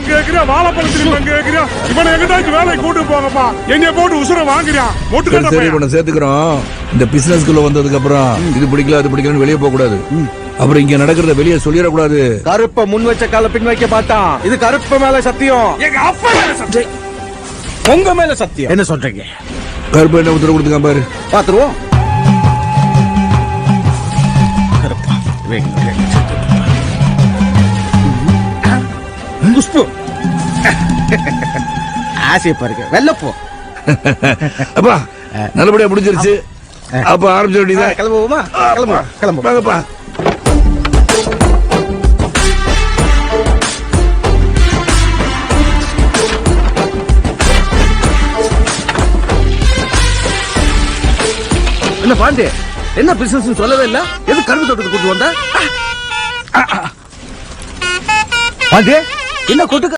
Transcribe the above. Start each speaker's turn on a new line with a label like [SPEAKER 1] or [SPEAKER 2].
[SPEAKER 1] கேக்குறியா வாழைப்பழத்திலும் கேக்குறியா இவனை எங்கிட்டாச்சும் வேலைக்கு கூட்டு போங்கப்பா என்னைய போட்டு உசுர வாங்குறியா
[SPEAKER 2] சரி இவனை சேர்த்துக்கிறோம் இந்த பிசினஸ்குள்ள வந்ததுக்கு அப்புறம் இது பிடிக்கல அது பிடிக்கலன்னு வெளியே போக கூடாது அப்புறம் இங்க நடக்கிறத வெளியே சொல்லிடக்கூடாது
[SPEAKER 3] கருப்ப முன் வச்ச கால பின் வைக்க மாட்டான் இது கருப்பு மேல சத்தியம்
[SPEAKER 1] எங்க அப்பா மேல சத்தியம்
[SPEAKER 3] உங்க மேல சத்தியம் என்ன சொல்றீங்க
[SPEAKER 2] கருப்பு என்ன உத்தரவு கொடுத்துக்கான் பாரு
[SPEAKER 3] பாத்துருவோம் குஷ்பு ஆசைய பாருங்க வெள்ளப்போ
[SPEAKER 2] அப்பா நல்லபடியா முடிஞ்சிருச்சு அப்ப ஆரம்பிச்ச வேண்டியதா
[SPEAKER 3] கிளம்புவோமா கிளம்புவோம்
[SPEAKER 2] வாங்கப்பா
[SPEAKER 3] என்ன பாண்டே என்ன பிசினஸ் சொல்லவே இல்ல எது கரும்பு தோட்டத்துக்கு கூட்டு வந்த பாண்டே என்ன கொட்டு